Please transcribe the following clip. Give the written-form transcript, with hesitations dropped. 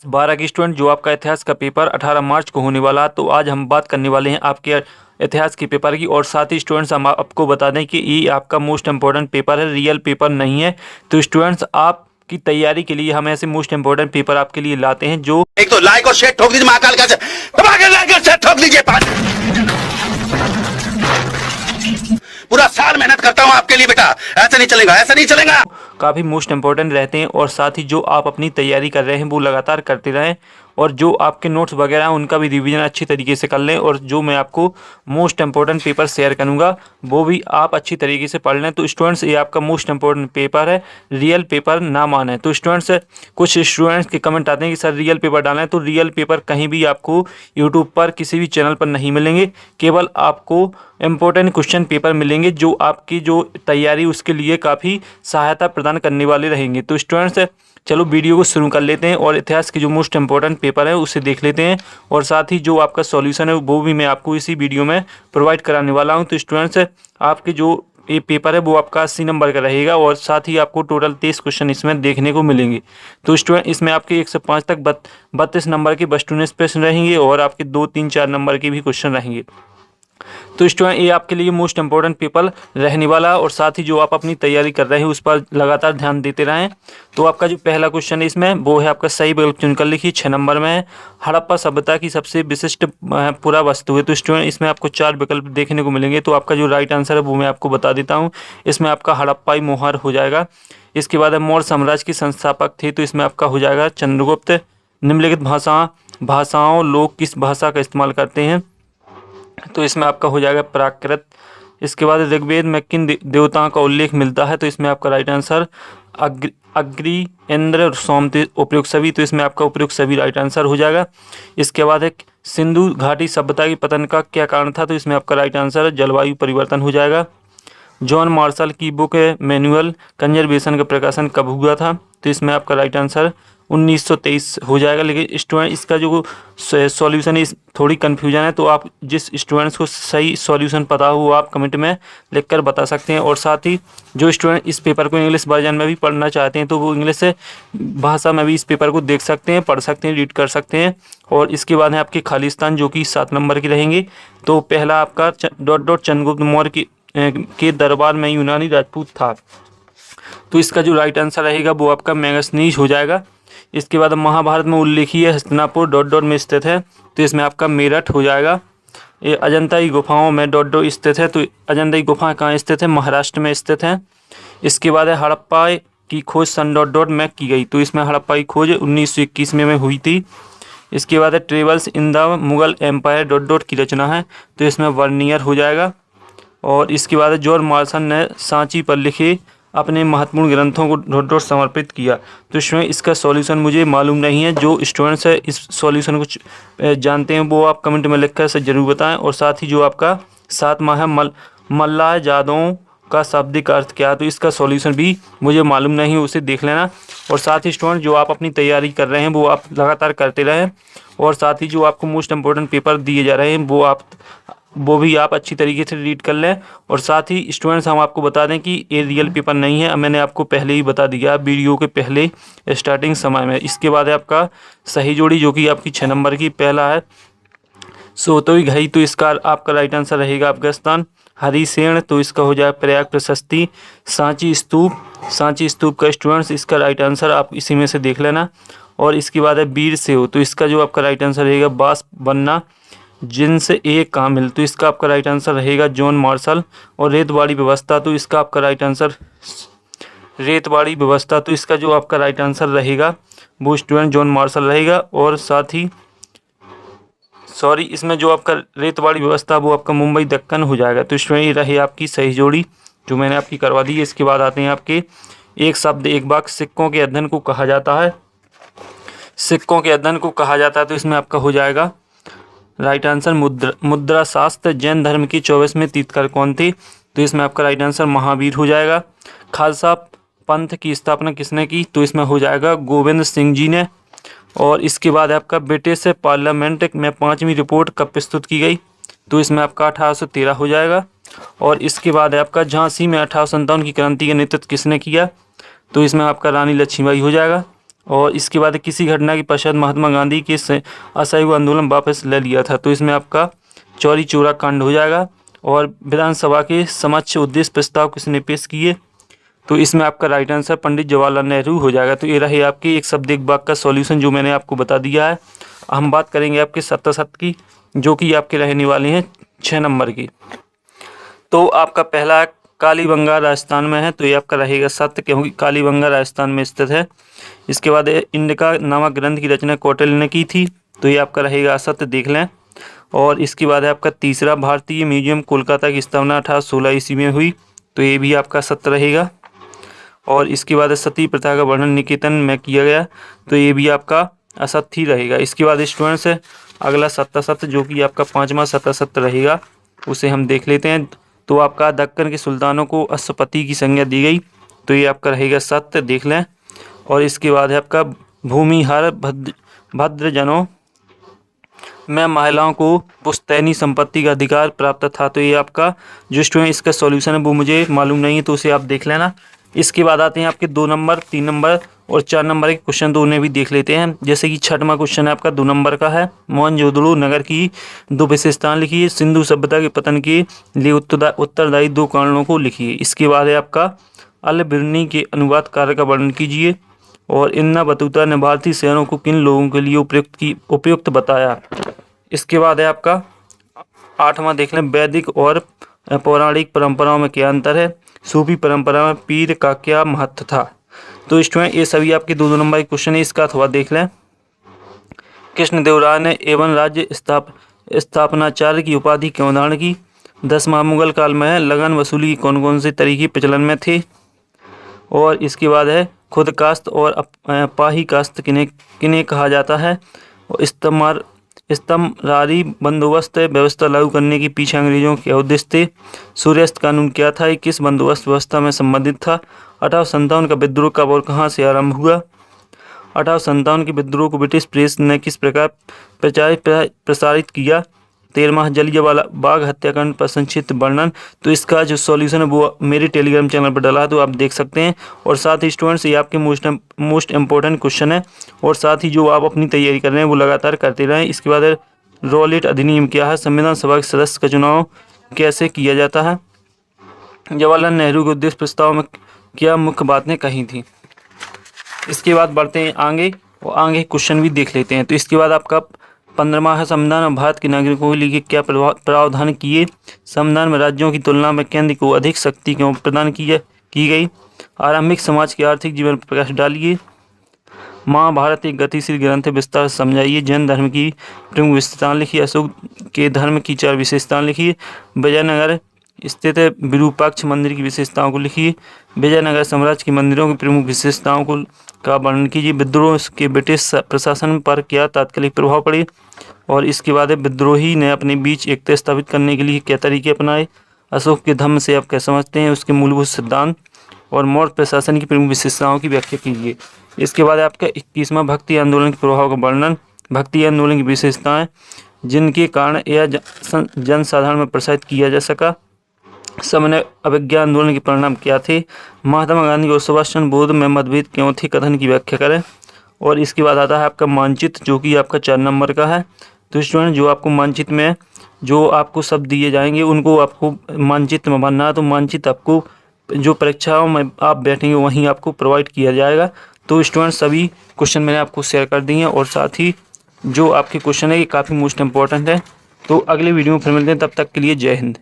12 के स्टूडेंट जो आपका इतिहास का पेपर 18 मार्च को होने वाला है। तो आज हम बात करने वाले हैं आपके इतिहास के पेपर की। और साथ ही स्टूडेंट्स हम आपको बता दें कि ये आपका मोस्ट इंपॉर्टेंट पेपर है, रियल पेपर नहीं है। तो स्टूडेंट्स आपकी तैयारी के लिए हम ऐसे मोस्ट इंपॉर्टेंट पेपर आपके लिए लाते हैं जो एक तो लाइक और शेयर ठोक दीजिए, महाकाल का लाइक और शेयर ठोक दीजिए। पूरा साल मेहनत करता हूं आपके लिए बेटा, ऐसा नहीं चलेगा, ऐसा नहीं चलेगा। काफ़ी मोस्ट इंपॉर्टेंट रहते हैं। और साथ ही जो आप अपनी तैयारी कर रहे हैं वो लगातार करते रहें। और जो आपके नोट्स वगैरह हैं उनका भी रिवीजन अच्छी तरीके से कर लें। और जो मैं आपको मोस्ट इंपॉर्टेंट पेपर शेयर करूंगा वो भी आप अच्छी तरीके से पढ़ लें। तो स्टूडेंट्स ये आपका मोस्ट इंपॉर्टेंट पेपर है, रियल पेपर ना माने। तो स्टूडेंट्स कुछ स्टूडेंट्स के कमेंट आते हैं कि सर रियल पेपर डालें, तो रियल पेपर कहीं भी आपको यूट्यूब पर किसी भी चैनल पर नहीं मिलेंगे। केवल आपको इम्पोर्टेंट क्वेश्चन पेपर मिलेंगे जो आपकी जो तैयारी उसके लिए काफ़ी सहायता प्रदान करने वाले रहेंगे। तो स्टूडेंट्स चलो वीडियो को शुरू कर लेते हैं और इतिहास के जो मोस्ट इंपॉर्टेंट पेपर है उसे देख लेते हैं। और साथ ही जो आपका सॉल्यूशन है वो भी मैं आपको इसी वीडियो में प्रोवाइड कराने वाला हूं। तो स्टूडेंट्स आपके जो ये पेपर है वो आपका 80 नंबर का रहेगा। और साथ ही आपको टोटल 23 क्वेश्चन इसमें देखने को मिलेंगे। तो स्टूडेंट इसमें आपके 1 से 5 तक 32 नंबर के बस टू प्रश्न रहेंगे और आपके 2, 3, 4 नंबर के भी क्वेश्चन रहेंगे। तो स्टूडेंट ये आपके लिए मोस्ट इंपॉर्टेंट पेपर रहने वाला है। और साथ ही जो आप अपनी तैयारी कर रहे हैं उस पर लगातार ध्यान देते रहें। तो आपका जो पहला क्वेश्चन है इसमें वो है आपका सही विकल्प चुनकर लिखिए। 6 नंबर में है हड़प्पा सभ्यता की सबसे विशिष्ट पुरा वस्तु है। तो स्टूडेंट इसमें आपको 4 विकल्प देखने को मिलेंगे। तो आपका जो राइट आंसर है वो मैं आपको बता देता हूँ। इसमें आपका हड़प्पाई मोहर हो जाएगा। इसके बाद है मौर्य साम्राज्य के संस्थापक थे। तो इसमें आपका हो जाएगा चंद्रगुप्त। निम्नलिखित भाषाओं लोग किस भाषा का इस्तेमाल करते हैं। तो इसमें आपका हो जाएगा प्राकृत। इसके बाद ऋग्वेद में किन देवताओं का उल्लेख मिलता है। तो इसमें आपका राइट आंसर अग्नि, इंद्र, सोम उपयुक्त सभी। तो इसमें आपका उपयुक्त सभी राइट आंसर हो जाएगा। इसके बाद है सिंधु घाटी सभ्यता के पतन का क्या कारण था। तो इसमें आपका राइट आंसर है जलवायु परिवर्तन हो जाएगा। जॉन मार्शल की बुक है मैनुअल कंजर्वेशन का प्रकाशन कब हुआ था। तो इसमें आपका राइट आंसर 1923 हो जाएगा। लेकिन स्टूडेंट इसका जो सॉल्यूशन है थोड़ी कन्फ्यूजन है। तो आप जिस स्टूडेंट्स को सही सॉल्यूशन पता हो वो आप कमेंट में लिखकर बता सकते हैं। और साथ ही जो स्टूडेंट इस पेपर को इंग्लिश वर्जन में भी पढ़ना चाहते हैं तो वो इंग्लिश भाषा में भी इस पेपर को देख सकते हैं, पढ़ सकते हैं, रीड कर सकते हैं। और इसके बाद है आपके खालिस्तान जो कि 7 नंबर की रहेंगे। तो पहला आपका चंद्रगुप्त मौर्य के दरबार में यूनानी राजपूत था। तो इसका जो राइट आंसर रहेगा वो आपका मैगस्थनीज हो जाएगा। इसके बाद महाभारत में उल्लेखीय हस्तिनापुर ... में स्थित है। तो इसमें आपका मेरठ हो जाएगा। ये अजंता की गुफाओं में ... स्थित है। तो अजंता की गुफा कहाँ स्थित है, महाराष्ट्र में स्थित है। इसके बाद है हड़प्पा की खोज सन ... में की गई। तो इसमें हड़प्पा की खोज 1921 में हुई थी। इसके बाद है travels in the Mughal empire ... की रचना है। तो इसमें वर्नियर हो जाएगा। और इसके बाद जॉन मार्शल ने सांची पर लिखे अपने महत्वपूर्ण ग्रंथों को ... समर्पित किया। तो स्टूडेंट इसका सॉल्यूशन मुझे मालूम नहीं है। जो स्टूडेंट्स है इस सॉल्यूशन को जानते हैं वो आप कमेंट में लिखकर से जरूर बताएं। और साथ ही जो आपका 7वां है मल्लाह जादों का शाब्दिक अर्थ क्या है। तो इसका सॉल्यूशन भी मुझे मालूम नहीं है, उसे देख लेना। और साथ ही स्टूडेंट जो आप अपनी तैयारी कर रहे हैं वो आप लगातार करते रहें। और साथ ही जो आपको मोस्ट इंपॉर्टेंट पेपर दिए जा रहे हैं वो भी आप अच्छी तरीके से रीड कर लें। और साथ ही स्टूडेंट्स हम आपको बता दें कि ये रियल पेपर नहीं है, मैंने आपको पहले ही बता दिया वीडियो के पहले स्टार्टिंग समय में। इसके बाद है आपका सही जोड़ी जो कि आपकी 6 नंबर की पहला है सोतोई घई। तो इसका आपका राइट आंसर रहेगा अफगानिस्तान। हरिसेन तो इसका हो जाएगा प्रयाग प्रशस्ति। सांची स्तूप का स्टूडेंट्स इसका राइट आंसर आप इसी में से देख लेना। और इसके बाद है वीर सेव। तो इसका जो आपका राइट आंसर रहेगा बास बनना जिनसे एक कामिल। तो इसका आपका राइट आंसर रहेगा जॉन मार्शल। और रेतवाड़ी व्यवस्था। तो इसका आपका राइट आंसर रेतवाड़ी व्यवस्था। तो इसका जो आपका राइट आंसर रहेगा वो स्टूडेंट जॉन मार्शल रहेगा। और साथ ही इसमें जो आपका रेतवाड़ी व्यवस्था वो आपका मुंबई दक्कन हो जाएगा। तो स्टूडेंट ये रही आपकी सही जोड़ी जो मैंने आपकी करवा दी है। इसके बाद आते हैं आपके एक शब्द एक वाक्य सिक्कों के अध्ययन को कहा जाता है। सिक्कों के अध्ययन को कहा जाता है। तो इसमें आपका हो जाएगा राइट आंसर मुद्रा शास्त्र। जैन धर्म की 24वें तीर्थंकर कौन थे। तो इसमें आपका राइट आंसर महावीर हो जाएगा। खालसा पंथ की स्थापना किसने की। तो इसमें हो जाएगा गोविंद सिंह जी ने। और इसके बाद आपका ब्रिटिश पार्लियामेंट में 5वीं रिपोर्ट कब प्रस्तुत की गई। तो इसमें आपका 1813 हो जाएगा। और इसके बाद आपका झांसी में 1857 की क्रांति का नेतृत्व किसने किया। तो इसमें आपका रानी लक्ष्मीबाई हो जाएगा। और इसके बाद किसी घटना के पश्चात महात्मा गांधी के असहयोग आंदोलन वापस ले लिया था, तो इसमें आपका चौरी चौरा कांड हो जाएगा। और विधानसभा के समक्ष उद्देश्य प्रस्ताव किसने पेश किए, तो इसमें आपका राइट आंसर पंडित जवाहरलाल नेहरू हो जाएगा। तो ये रहे आपके एक शब्द एक वाक्य का सॉल्यूशन जो मैंने आपको बता दिया है। हम बात करेंगे आपके सत्य की, जो कि आपके रहने वाले हैं 6 नंबर की। तो आपका पहला कालीबंगा राजस्थान में है, तो ये आपका रहेगा सत्य, क्योंकि कालीबंगा राजस्थान में स्थित है। इसके बाद इंडिका नामक ग्रंथ की रचना कौटिल्य ने की थी, तो ये आपका रहेगा असत्य, देख लें। और इसके बाद है आपका तीसरा भारतीय म्यूजियम कोलकाता की स्थापना 1816 ईस्वी में हुई, तो ये भी आपका सत्य रहेगा। और इसके बाद सती प्रथा का वर्णन निकेतन में किया गया, तो ये भी आपका असत्य ही रहेगा। इसके बाद स्टूडेंट्स है अगला सत्य जो कि आपका 5वां सत्य रहेगा, उसे हम देख लेते हैं। तो आपका दक्कन के सुल्तानों को अश्वपति की संज्ञा दी गई, तो ये आपका रहेगा सत्य, देख लें। और इसके बाद है आपका भूमिहार भद्रजनों में महिलाओं को पुश्तैनी संपत्ति का अधिकार प्राप्त था, तो ये आपका जो स्टूडेंट इसका सॉल्यूशन है वो मुझे मालूम नहीं है, तो उसे आप देख लेना। इसके बाद आते हैं आपके 2 नंबर, 3 नंबर और 4 नंबर के क्वेश्चन, तो उन्हें भी देख लेते हैं। जैसे कि 6वां क्वेश्चन है आपका 2 नंबर का है, मोहनजोदड़ो नगर की 2 विशेषताएं लिखिए, सिंधु सभ्यता के पतन के लिए उत्तरदायी 2 कारणों को लिखिए। इसके बाद है आपका अल बिरनी के अनुवाद कार्य का वर्णन कीजिए। और इन्ना बतूता ने भारतीय शहरों को किन लोगों के लिए उपयुक्त बताया। इसके बाद है आपका 8वां देख लें, वैदिक और पौराणिक परंपराओं में क्या अंतर है, सूफी परंपरा में पीर का क्या महत्व था। तो स्टूडेंट ये सभी आपके 2 नंबर के क्वेश्चन है, इसका थोड़ा देख लें। कृष्णदेवराय ने एवं राज्य स्थापनाचार्य की उपाधि क्यों धारण की। 10वां मुगल काल में लगन वसूली के कौन कौन से तरीके प्रचलन में थे। और इसके बाद है खुद कास्त और पाही कास्त किन्हें कहा जाता है। और स्तमरारी बंदोबस्त व्यवस्था लागू करने के पीछे अंग्रेजों के उद्देश्य थे। सूर्यास्त कानून क्या था, किस बंदोबस्त व्यवस्था में संबंधित था। 1857 का विद्रोह कब और कहाँ से आरंभ हुआ। 1857 के विद्रोह को ब्रिटिश प्रेस ने किस प्रकार प्रसारित किया। 13वां जलियांवाला बाग हत्याकांड पर संक्षिप्त वर्णन। तो इसका जो सॉल्यूशन है वो मेरे टेलीग्राम चैनल पर डला है, तो आप देख सकते हैं। और साथ ही स्टूडेंट्स ये आपके मोस्ट इम्पोर्टेंट क्वेश्चन है, और साथ ही जो आप अपनी तैयारी कर रहे हैं वो लगातार करते रहें। इसके बाद रॉलेट अधिनियम क्या है, संविधान सभा के सदस्य का चुनाव कैसे किया जाता है, जवाहरलाल नेहरू के उद्देश्य प्रस्ताव में क्या मुख्य बातें कही थी। इसके बाद बढ़ते हैं आगे, और आगे क्वेश्चन भी देख लेते हैं। तो इसके बाद आपका 15वां है, संविधान में भारत के नागरिकों के लिए क्या प्रावधान किए। संविधान में राज्यों की तुलना में केंद्र को अधिक शक्ति क्यों प्रदान की गई। आरंभिक समाज के आर्थिक जीवन पर प्रकाश डालिए। महाभारत एक गतिशील ग्रंथ है, विस्तार से समझाइए। जैन धर्म की प्रमुख विशेषताएं लिखिए। अशोक के धर्म की 4 विशेषताएं लिखिए। विजयनगर स्थित विरूपाक्ष मंदिर की विशेषताओं को लिखिए। विजयनगर साम्राज्य के मंदिरों की प्रमुख विशेषताओं का वर्णन कीजिए। विद्रोह के ब्रिटिश प्रशासन पर क्या तात्कालिक प्रभाव पड़े। और इसके बाद विद्रोही ने अपने बीच एकता स्थापित करने के लिए क्या तरीके अपनाए। अशोक के धर्म से आप क्या समझते हैं, उसके मूलभूत सिद्धांत। और मौर्य प्रशासन की प्रमुख विशेषताओं की व्याख्या कीजिए। इसके बाद आपका 21वां भक्ति आंदोलन के प्रभाव का वर्णन। भक्ति आंदोलन की विशेषताएं जिनके कारण यह जनसाधारण में प्रसारित किया जा सका। सामान्य अभिज्ञा आंदोलन के परिणाम क्या थे। महात्मा गांधी और सुभाष चंद्र बोस में मतभेद क्यों थे, कथन की व्याख्या करें। और इसके बाद आता है आपका मानचित्र, जो कि आपका 4 नंबर का है। तो स्टूडेंट जो आपको मानचित्र में जो आपको शब्द दिए जाएंगे उनको आपको मानचित्र में भरना है। तो मानचित्र आपको जो परीक्षाओं में आप बैठेंगे वहीं आपको प्रोवाइड किया जाएगा। तो स्टूडेंट सभी क्वेश्चन मैंने आपको शेयर कर दिए हैं, और साथ ही जो आपके क्वेश्चन है ये काफ़ी मोस्ट इंपॉर्टेंट है। तो अगले वीडियो में फिर मिलते हैं, तब तक के लिए जय हिंद।